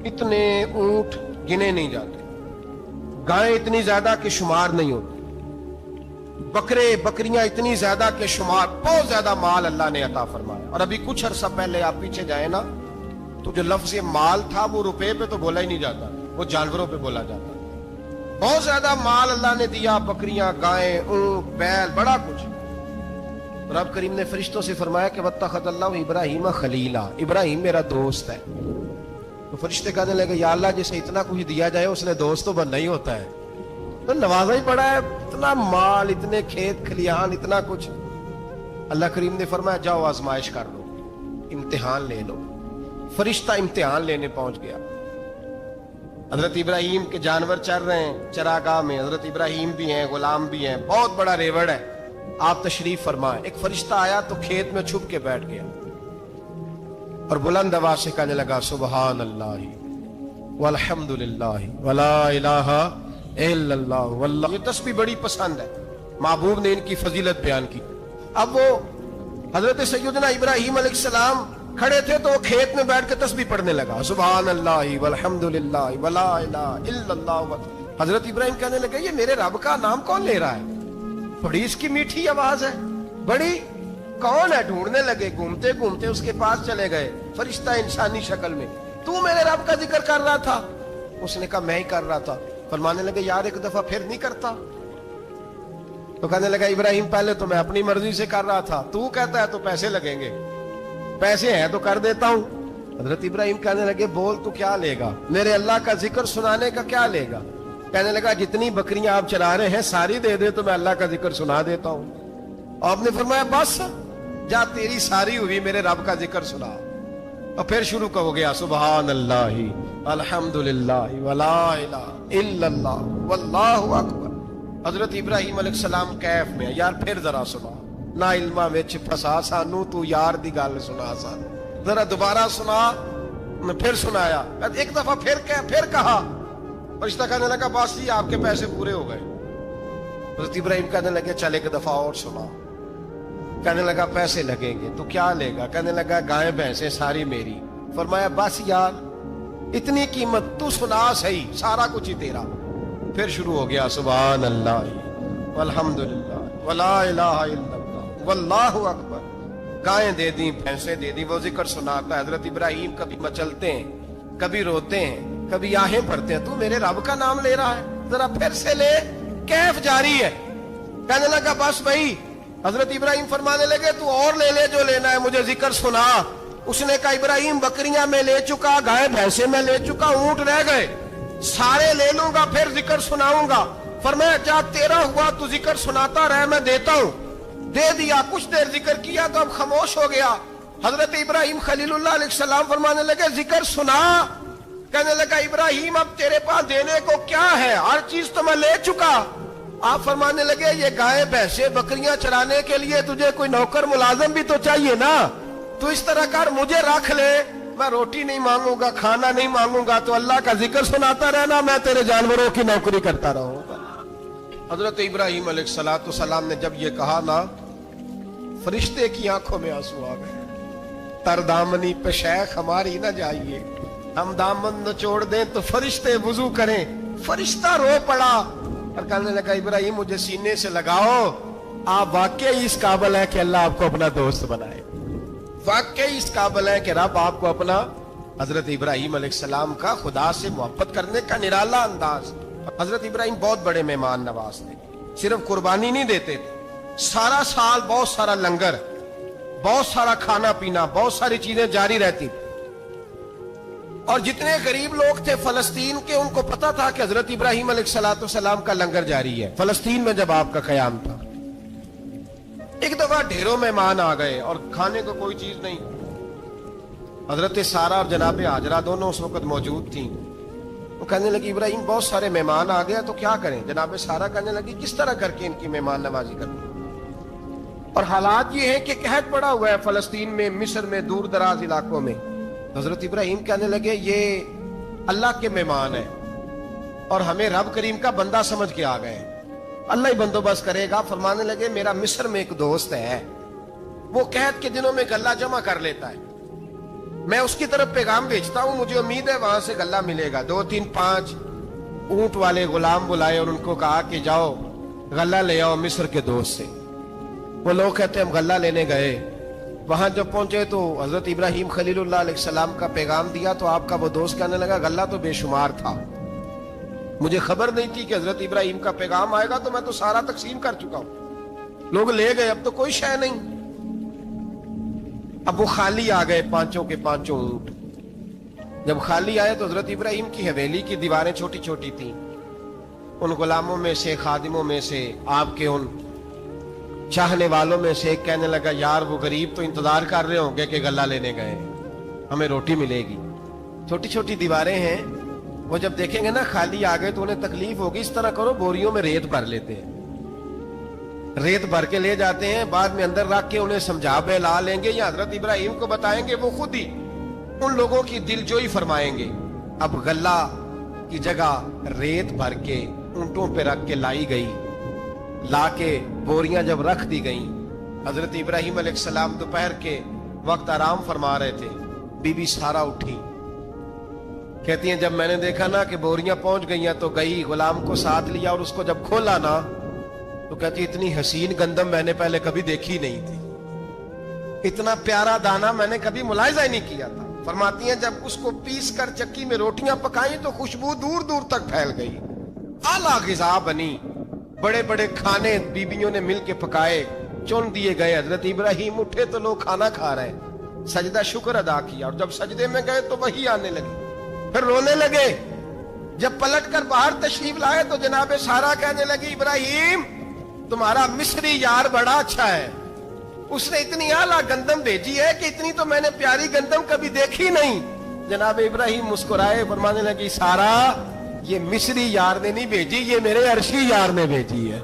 इतने ऊंट गिने नहीं जाते, गायें इतनी ज्यादा कि शुमार नहीं होती, बकरे बकरियां इतनी ज्यादा कि शुमार, बहुत ज्यादा माल अल्लाह ने अता फरमाया। और अभी कुछ अरसा पहले आप पीछे जाए ना तो जो लफ्ज ये माल था वो रुपए पे तो बोला ही नहीं जाता, वो जानवरों पे बोला जाता। बहुत ज्यादा माल अल्लाह ने दिया, बकरियां, गायें, ऊंट, बैल, बड़ा कुछ। रब करीम ने फरिश्तों से फरमाया कि वत्तखज़ल्लाहु इब्राहीम खलीला, इब्राहिम मेरा दोस्त है। तो फरिश्ते कहने लगे या अल्लाह जिसे इतना कुछ दिया जाए उसने दोस्त तो बनना ही होता है, तो नवाजा ही पड़ा है, इतना माल, इतने खेत खलिहान, इतना कुछ। अल्लाह करीम ने फरमाया जाओ आजमाइश कर लो, इम्तिहान ले लो। फरिश्ता इम्तिहान लेने पहुंच गया। हजरत इब्राहिम के जानवर चर रहे हैं चरागाह में, हजरत इब्राहिम भी हैं, गुलाम भी हैं, बहुत बड़ा रेवड़ है। आप तशरीफ फरमाए। एक फरिश्ता आया तो खेत में छुप के बैठ गया और बुलंद आवाज से कहने लगा सुबहान अल्लाह वल्हम्दुलिल्लाह वला इलाहा इल्लल्लाह वल्लाह। ये तस्बीह बड़ी पसंद है, महबूब ने इनकी फजीलत बयान की। अब वो हजरत सैयदना इब्राहिम अलैहिस्सलाम खड़े थे तो वो खेत में बैठ के तस्बीह पढ़ने लगा, सुबहान अल्लाह वल्हम्दुलिल्लाह वला इलाहा इल्लल्लाह। हजरत इब्राहिम कहने लगे ये मेरे रब का नाम कौन ले रहा है, बड़ी इसकी मीठी आवाज है, बड़ी, कौन है? ढूंढने लगे, घूमते घूमते उसके पास चले गए। फरिश्ता इंसानी शक्ल में, तू मेरे रब का जिक्र कर रहा था? उसने कहा मैं ही कर रहा था। फरमाने लगे यार एक दफा फिर नहीं करता? तो कहने लगा इब्राहिम पहले तो मैं अपनी मर्जी से कर रहा था, तू कहता है तो पैसे लगेंगे, पैसे हैं तो कर देता हूं। हजरत इब्राहिम कहने लगे बोल तू क्या लेगा, मेरे अल्लाह का जिक्र सुनाने का क्या लेगा? कहने लगा जितनी बकरियां आप चला रहे हैं सारी दे दे तो मैं अल्लाह का जिक्र सुना देता हूं। आपने फरमाया बस जा तेरी सारी हुई, मेरे रब का जिक्र सुना। और फिर शुरू हो गया सुबहान अल्लाह अल्हम्दुलिल्लाह वला इलाहा इल्लल्लाह वल्लाहु अकबर। हजरत इब्राहिम अलैहिस्सलाम कैफ में, यार फिर जरा सुना, ना इल्मा विच फसा सानू, तू यार दी गल सुना सानू, जरा दोबारा सुना। फिर सुनाया, एक दफा फिर कहा। फरिश्ता कहने लगा बस ही आपके पैसे पूरे हो गए। हजरत इब्राहिम कहने लगे चल एक दफा और सुना। कहने लगा पैसे लगेंगे, तो क्या लेगा? कहने लगा गाय भैंसे सारी मेरी। फरमाया बस यार इतनी कीमत, तू सुना सही, सारा कुछ ही तेरा। फिर शुरू हो गया सुभान अल्लाह वल्हम्दुलिल्लाह वला इलाहा इल्लल्लाह वल्लाहु अकबर। गायें दे दी, भैंसे दे दी, वो जिक्र सुनाता है। हजरत इब्राहिम कभी मचलते हैं, कभी रोते हैं, कभी आहें भरते हैं, तू मेरे रब का नाम ले रहा है, जरा फिर से ले। कैफ जारी है। कहने लगा बस भाई। हजरत इब्राहिम फरमाने लगे तू और ले ले जो लेना है, मुझे जिक्र सुना। उसने कहा इब्राहिम बकरियां मैं ले चुका, गाय भैंसे मैं ले चुका, ऊंट रह गए, सारे ले लूंगा फिर जिक्र सुनाऊंगा। फरमाया जा तेरा हुआ तू जिक्र सुनाता रहे, मैं देता हूं। दे दिया, कुछ देर जिक्र किया तो अब खामोश हो गया। हजरत इब्राहिम खलीलुल्लाह अलैहिस्सलाम फरमाने लगे जिक्र सुना। कहने लगा इब्राहिम अब तेरे पास देने को क्या है, हर चीज तो मैं ले चुका। आप फरमाने लगे ये गाय भैंसे बकरियां चराने के लिए तुझे कोई नौकर मुलाजिम भी तो चाहिए ना, तू इस तरह कर मुझे रख ले, मैं रोटी नहीं मांगूंगा, खाना नहीं मांगूंगा, तो अल्लाह का जिक्र सुनाता रहना, मैं तेरे जानवरों की नौकरी करता रहूंगा। हजरत इब्राहिम अलैहिस्सलाम ने जब ये कहा ना, फरिश्ते की आंखों में आंसू आ गए। तरदामनी पे शेख हमारी ना जाइए, हम दामन निचोड़ दें तो फरिश्ते वुजू करें। फरिश्ता रो पड़ा और कहने लगा इब्राहिम मुझे सीने से लगाओ, आप वाकई इस काबिल है कि अल्लाह आपको अपना दोस्त बनाए, वाकई इस काबिल है कि रब आपको अपना। हजरत इब्राहिम अलैहिस्सलाम का खुदा से मोहब्बत करने का निराला अंदाज। हजरत इब्राहिम बहुत बड़े मेहमान नवाज थे, सिर्फ कुर्बानी नहीं देते थे, सारा साल बहुत सारा लंगर, बहुत सारा खाना पीना, बहुत सारी चीजें जारी रहती थी। और जितने गरीब लोग थे फलस्तीन के, उनको पता था कि हजरत इब्राहिम अलैहिस्सलाम का लंगर जारी है। फलस्तीन में जब आपका कयाम था, एक दफा ढेरों मेहमान आ गए और खाने को कोई चीज नहीं। हजरत सारा और जनाब हाजरा दोनों उस वक्त मौजूद थी। वो कहने लगी इब्राहिम बहुत सारे मेहमान आ गए तो क्या करें? जनाब सारा कहने लगी किस तरह करके इनकी मेहमान नवाजी करनी। और हालात ये है कि कहत पड़ा हुआ है फलस्तीन में, मिस्र में, दूर दराज इलाकों में। हजरत इब्राहिम कहने लगे ये अल्लाह के मेहमान है और हमें रब करीम का बंदा समझ के आ गए, अल्लाह ही बंदोबस्त करेगा। फरमाने लगे मेरा मिस्र में एक दोस्त है, वो कहत के दिनों में गल्ला जमा कर लेता है, میں اس کی طرف پیغام بھیجتا ہوں, مجھے امید ہے وہاں سے غلہ ملے گا. 2 3 5 اونٹ والے غلام بلائے اور ان کو کہا کہ جاؤ غلہ لے آؤ مصر کے دوست سے. وہ لوگ کہتے ہیں ہم غلہ لینے گئے, وہاں جب پہنچے تو حضرت ابراہیم خلیل اللہ علیہ السلام کا پیغام دیا تو آپ کا وہ دوست کہنے لگا غلہ تو بے شمار تھا, مجھے خبر نہیں تھی کہ حضرت ابراہیم کا پیغام آئے گا, تو میں تو سارا تقسیم کر چکا ہوں. لوگ لے گئے, اب تو کوئی شے نہیں. اب وہ خالی آ گئے 5 کے 5 اونٹ. جب خالی آئے تو حضرت ابراہیم کی حویلی کی دیواریں چھوٹی چھوٹی تھیں. ان غلاموں میں سے, خادموں میں سے, آپ کے ان چاہنے والوں میں سے ایک کہنے لگا یار وہ غریب تو انتظار کر رہے ہوں گے کہ غلہ لینے گئے, ہمیں روٹی ملے گی. چھوٹی چھوٹی دیواریں ہیں, وہ جب دیکھیں گے نا خالی آ گئے تو انہیں تکلیف ہوگی. اس طرح کرو بوریوں میں ریت بھر لیتے ہیں, ریت بھر کے لے جاتے ہیں, بعد میں اندر رکھ کے انہیں سمجھا بہلا لیں گے یا حضرت ابراہیم کو بتائیں گے, وہ خود ہی ان لوگوں کی دل جوئی فرمائیں گے. اب غلہ کی جگہ ریت بھر کے اونٹوں پہ رکھ کے لائی گئی. لا کے بوریاں جب رکھ دی گئیں, حضرت ابراہیم علیہ السلام دوپہر کے وقت آرام فرما رہے تھے. بی بی سارا اٹھی, کہتی ہیں جب میں نے دیکھا نا کہ بوریاں پہنچ گئی ہیں تو گئی, غلام کو ساتھ لیا اور اس کو جب کھولا نا تو کہتی اتنی حسین گندم میں نے پہلے کبھی دیکھی نہیں تھی, اتنا پیارا دانا میں نے کبھی ملاحظہ ہی نہیں کیا تھا. فرماتی ہیں جب اس کو پیس کر چکی میں روٹیاں پکائیں تو خوشبو دور دور تک پھیل گئی. اعلیٰ غذا بنی, بڑے بڑے کھانے بیبیوں نے مل کے پکائے, چن دیے گئے. حضرت ابراہیم اٹھے تو لوگ کھانا کھا رہے, سجدہ شکر ادا کیا, اور جب سجدے میں گئے تو وہی آنے لگی, پھر رونے لگے. جب پلٹ کر باہر تشریف لائے تو جناب سارا کہنے لگی ابراہیم تمہارا مصری یار بڑا اچھا ہے, اس نے اتنی اعلیٰ گندم بھیجی ہے کہ اتنی تو میں نے پیاری گندم کبھی دیکھی نہیں. جناب ابراہیم مسکرائے, فرمانے لگی سارا یہ مصری یار نے نہیں بھیجی, یہ میرے عرشی یار نے بھیجی ہے,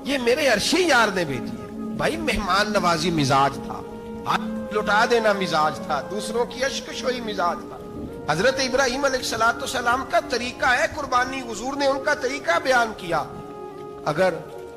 یہ میرے عرشی یار نے بھیجی ہے. بھائی مہمان نوازی مزاج تھا, ہاتھ لٹا دینا مزاج تھا, دوسروں کی اشکشوئی مزاج تھا. حضرت ابراہیم علیہ السلام کا طریقہ ہے قربانی, حضور نے ان کا طریقہ بیان کیا. اگر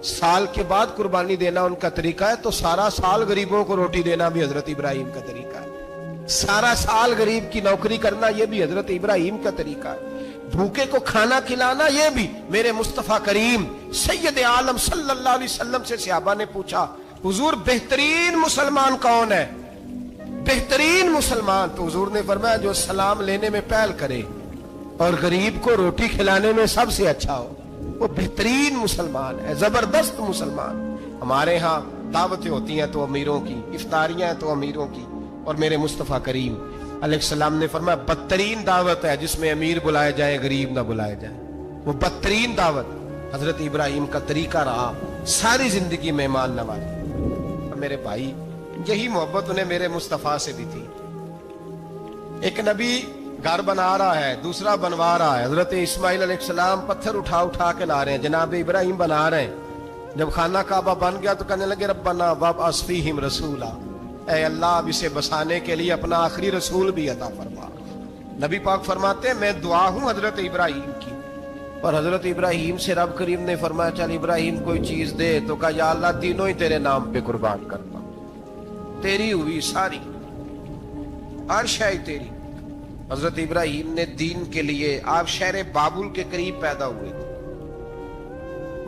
سال کے بعد قربانی دینا ان کا طریقہ ہے تو سارا سال غریبوں کو روٹی دینا بھی حضرت ابراہیم کا طریقہ ہے. سارا سال غریب کی نوکری کرنا یہ بھی حضرت ابراہیم کا طریقہ ہے. بھوکے کو کھانا کھلانا یہ بھی میرے مصطفیٰ کریم سید عالم صلی اللہ علیہ وسلم سے صحابہ نے پوچھا حضور بہترین مسلمان کون ہے, بہترین مسلمان؟ تو حضور نے فرمایا جو سلام لینے میں پہل کرے اور غریب کو روٹی کھلانے میں سب سے اچھا ہو, وہ بہترین مسلمان ہے, زبردست مسلمان. ہمارے ہاں دعوتیں ہوتی ہیں تو امیروں کی, افطاریاں ہیں تو امیروں کی, اور میرے مصطفیٰ کریم علیہ السلام نے فرمایا بدترین دعوت ہے جس میں امیر بلائے جائے غریب نہ بلائے جائے, وہ بدترین دعوت. حضرت ابراہیم کا طریقہ رہا ساری زندگی مہمان نوازی. میرے بھائی یہی محبت انہیں میرے مصطفیٰ سے بھی تھی. ایک نبی گھر بنا رہا ہے, دوسرا بنوا رہا ہے. حضرت اسماعیل علیہ السلام پتھر اٹھا اٹھا کے لا رہے ہیں, جناب ابراہیم بنا رہے ہیں. جب خانہ کعبہ بن گیا تو کہنے لگے ربنا وابعث فیہم رسولا, اے اللہ اب اسے بسانے کے لیے اپنا آخری رسول بھی عطا فرما. نبی پاک فرماتے ہیں میں دعا ہوں حضرت ابراہیم کی, اور حضرت ابراہیم سے رب کریم نے فرمایا چل ابراہیم کوئی چیز دے, تو کہا یا اللہ تینوں ہی تیرے نام پہ قربان کرتا ہوں, تیری ہوئی ساری, ہر شے تیری. حضرت ابراہیم نے دین کے لیے, آپ شہر بابل کے قریب پیدا ہوئے تھے,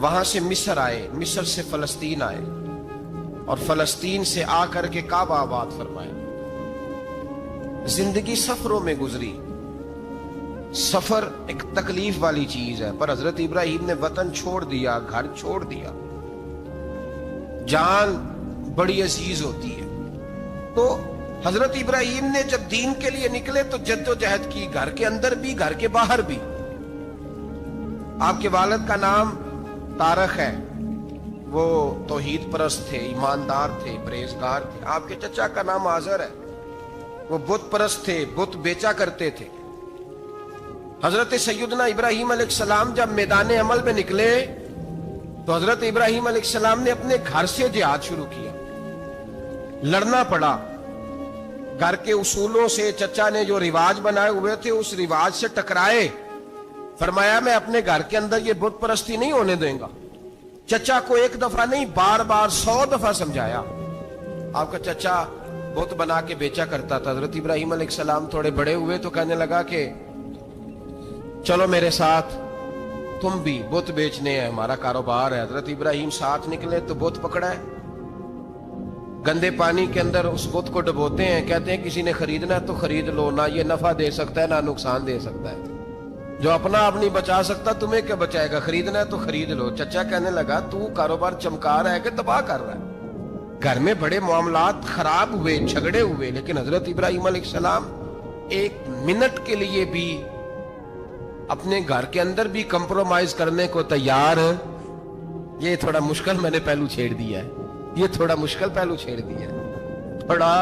وہاں سے مصر آئے, مصر سے فلسطین آئے, اور فلسطین سے آ کر کے کعبہ آباد فرمایا. زندگی سفروں میں گزری. سفر ایک تکلیف والی چیز ہے, پر حضرت ابراہیم نے وطن چھوڑ دیا, گھر چھوڑ دیا. جان بڑی عزیز ہوتی ہے, تو حضرت ابراہیم نے جب دین کے لیے نکلے تو جد و جہد کی, گھر کے اندر بھی گھر کے باہر بھی. آپ کے والد کا نام طارق ہے, وہ توحید پرست تھے, ایماندار تھے, پرہیزگار تھے. آپ کے چچا کا نام آزر ہے, وہ بت پرست تھے, بت بیچا کرتے تھے. حضرت سیدنا ابراہیم علیہ السلام جب میدان عمل میں نکلے تو حضرت ابراہیم علیہ السلام نے اپنے گھر سے جہاد شروع کیا. لڑنا پڑا, گھر کے اصولوں سے, چچا نے جو رواج بنائے ہوئے تھے اس رواج سے ٹکرائے. فرمایا میں اپنے گھر کے اندر یہ بت پرستی نہیں ہونے دیں گا. چچا کو ایک دفعہ نہیں بار بار 100 دفعہ سمجھایا. آپ کا چچا बुत बना के बेचा करता था। हजरत इब्राहिम अलैहिस्सलाम थोड़े बड़े हुए तो कहने लगा कि चलो मेरे साथ, तुम भी बुत बेचने हैं, हमारा कारोबार है। हजरत इब्राहिम साथ निकले तो बुत पकड़ा है, गंदे पानी के अंदर उस बुत को डुबोते हैं, कहते हैं किसी ने खरीदना है तो खरीद लो, ना ये नफा दे सकता है ना नुकसान दे सकता है, जो अपना आप नहीं बचा सकता तुम्हें क्या बचाएगा, खरीदना है तो खरीद लो। चचा कहने लगा तू कारोबार चमका रहा है कि तबाह कर रहा है। घर में बड़े मामलात खराब हुए, झगड़े हुए, लेकिन हजरत इब्राहिम अलैहिस्सलाम एक मिनट के लिए भी अपने घर के अंदर भी कंप्रोमाइज करने को तैयार। ये थोड़ा मुश्किल मैंने पहलू छेड़ दिया है, ये थोड़ा मुश्किल पहलू छेड़ दिया है। बड़ा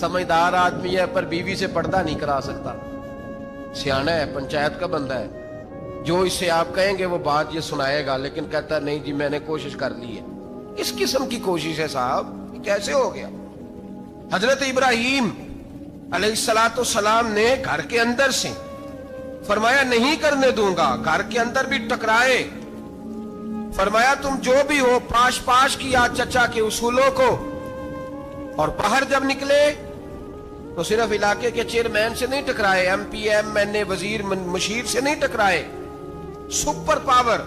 समझदार आदमी है पर बीवी से पर्दा नहीं करा सकता, सियाना है, पंचायत का बंदा है, जो इससे आप कहेंगे वो बात ये सुनाएगा, लेकिन कहता नहीं जी मैंने कोशिश कर ली है। इस किस्म की कोशिश है साहब, कैसे हो गया? हजरत इब्राहिम अलैहिस्सलातो सलाम ने घर के अंदर से फरमाया नहीं करने दूंगा, घर के अंदर भी टकराए, फरमाया तुम जो भी हो पाश पाश किया चचा के उसूलों को, और बाहर जब निकले तो सिर्फ इलाके के चेयरमैन से नहीं टकराए, MP MNA वजीर मशीर से नहीं टकराए, सुपर पावर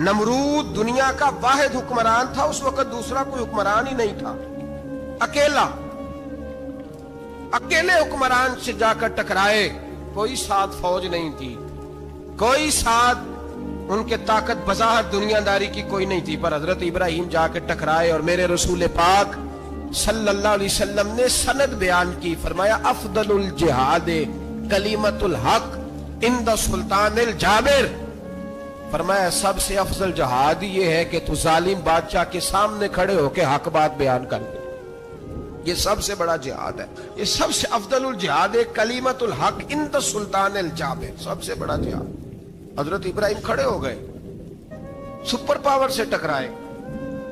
नमरूद दुनिया का वाहिद हुक्मरान था उस वक्त, दूसरा कोई हुक्मरान ही नहीं था, अकेले हुक्मरान से जाकर टकराए, कोई साथ फौज नहीं थी, कोई साथ उनके ताकत बजाहर दुनियादारी की कोई नहीं थी, पर हजरत इब्राहिम जाकर टकराए। और मेरे रसूल पाक सल्लल्लाहु अलैहि वसल्लम ने सनद बयान की, फरमाया अफदलुल जिहाद कलीमतुल हक इंद सुल्तानिल जाबिर, फरमाया सबसे अफजल जिहाद ये है कि तू जालिम बादशाह के सामने खड़े होकर हक बात बयान कर दे, ये सबसे बड़ा जिहाद है, ये सबसे अफदलुल जिहाद है कलीमतुल हक इंद सुल्तानिल जाबिर, सबसे बड़ा जिहाद। हजरत इब्राहिम खड़े हो गए, सुपर पावर से टकराए।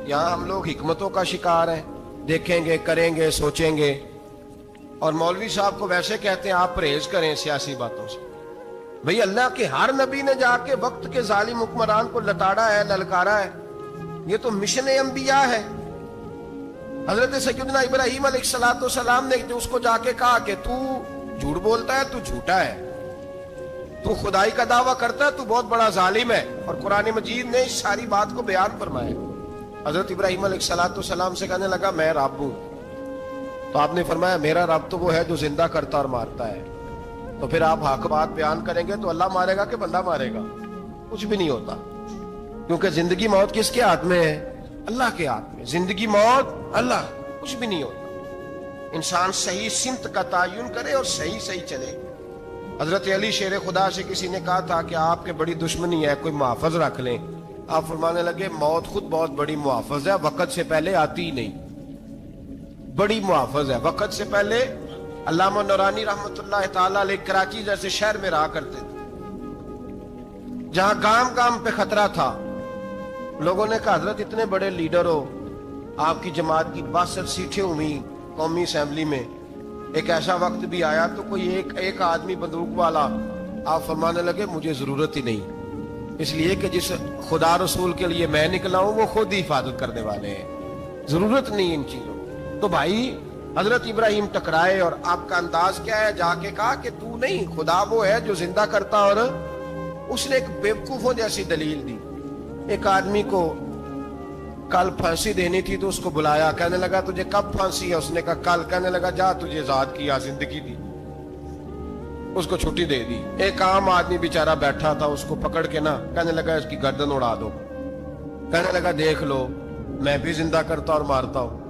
यहां हम लोग हिकमतों का शिकार हैं, देखेंगे करेंगे सोचेंगे, और मौलवी साहब को वैसे कहते हैं आप परहेज करें सियासी बातों से। भाई अल्लाह के हर नबी ने जाके वक्त के जालिम हुक्मरान को लताड़ा है, ललकारा है, ये तो मिशन अंबिया है। हजरत सैयदना इब्राहिम अलैहिस्सलातो सलाम ने उसको जाके कहा कि तू झूठ बोलता है, तू झूठा है, तू खुदाई का दावा करता है, तू बहुत बड़ा जालिम है। और कुरान मजीद ने इस सारी बात को बयान फरमाया। हजरत इब्राहिम अलैहिस्सलातो सलाम से कहने लगा मैं रब हूं, तो आपने फरमाया मेरा रब तो वो है जो जिंदा करता और मारता है। तो फिर आप हक बात बयान करेंगे तो अल्लाह मारेगा कि बंदा मारेगा? कुछ भी नहीं होता, क्योंकि जिंदगी मौत किसके हाथ में है? अल्लाह के हाथ में। जिंदगी मौत अल्लाह, कुछ भी नहीं होता। इंसान सही सिमत का तायुन करे और सही सही चले। हजरत अली शेर खुदा से किसी ने कहा था कि आपके बड़ी दुश्मनी है, कोई मुहाफिज रख लें। आप फरमाने लगे मौत खुद बहुत बड़ी मुहाफिज है, वक्त से पहले आती ही नहीं, बड़ी मुहाफिज है, वक्त से पहले। अल्लामा नूरानी रहमतुल्लाह ताला अलैह कराची जैसे शहर में रहा करते थे, जहां गांव गांव पे खतरा था। लोगों ने कहा हजरत इतने बड़े लीडर हो, आपकी जमात की 62 सीटें हुई कौमी असेंबली में, एक ऐसा वक्त भी आया तो कोई एक आदमी बंदूक वाला। आप फरमाने लगे मुझे जरूरत ही नहीं, इसलिए कि जिस खुदा रसूल के लिए मैं निकला हूं वो खुद ही हिफाजत करने वाले हैं, जरूरत नहीं इन चीजों। तो भाई हजरत इब्राहिम टकराए और आपका अंदाज क्या है? जाके कहा कि तू नहीं, खुदा वो है जो जिंदा करता। और उसने एक बेवकूफों जैसी दलील दी। एक आदमी को कल फांसी देनी थी तो उसको बुलाया, कहने लगा तुझे कब फांसी है? उसने कहा कल। कहने लगा जा तुझे आजाद किया, जिंदगी दी, उसको छुट्टी दे दी। एक आम आदमी बेचारा बैठा था, उसको पकड़ के ना कहने लगा इसकी गर्दन उड़ा दो। कहने लगा देख लो मैं भी जिंदा करता और मारता हूं,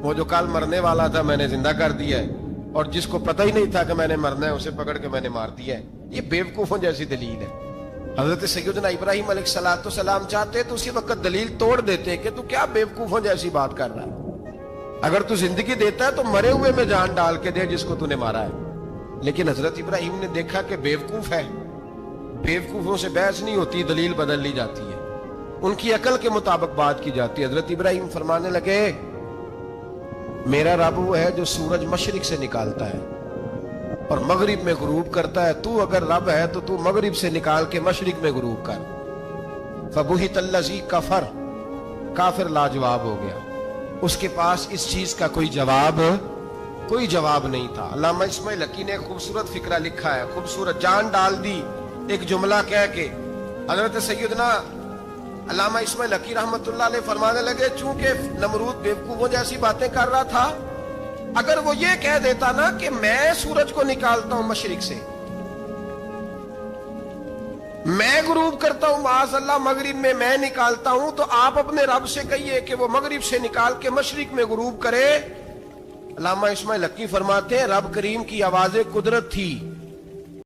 वो जो कल मरने वाला था मैंने जिंदा कर दिया है, और जिसको पता ही नहीं था कि मैंने मरना है उसे पकड़ के मैंने मार दिया है। ये बेवकूफों जैसी दलील है। हजरत सैयदना इब्राहिम अलैहिस्सलातो सलाम चाहते तो उसी वक्त दलील तोड़ देते कि तू क्या बेवकूफों जैसी बात कर रहा है, अगर तू जिंदगी देता है तो मरे हुए में जान डाल के दे जिसको तूने मारा है। लेकिन हजरत इब्राहिम ने देखा कि बेवकूफ है, बेवकूफों से बहस नहीं होती, दलील बदल ली जाती है, उनकी अकल के मुताबिक बात की जाती है। हजरत इब्राहिम फरमाने लगे मेरा रब वो है जो सूरज मशरिक से निकालता है और मगरिब में गुरूब करता है। तू अगर रब है तो तू मगरिब से निकाल के मशरिक में गुरूब कर। फबुहितल्लज़ी कफर, काफिर लाजवाब हो गया। اس کے پاس اس چیز کا کوئی جواب نہیں تھا. علامہ اسماعیل حقی نے خوبصورت فقرہ لکھا ہے, خوبصورت, جان ڈال دی ایک جملہ کہہ کے. حضرت سیدنا علامہ اسماعیل حقی رحمت اللہ علیہ فرمانے لگے چونکہ نمرود بیوقوفوں جیسی باتیں کر رہا تھا, اگر وہ یہ کہہ دیتا نا کہ میں سورج کو نکالتا ہوں مشرق سے, میں غروب کرتا ہوں معاذ اللہ مغرب میں, میں نکالتا ہوں, تو آپ اپنے رب سے کہیے کہ وہ مغرب سے نکال کے مشرق میں غروب کرے. علامہ اسماعیل حقی فرماتے ہیں رب کریم کی آواز قدرت تھی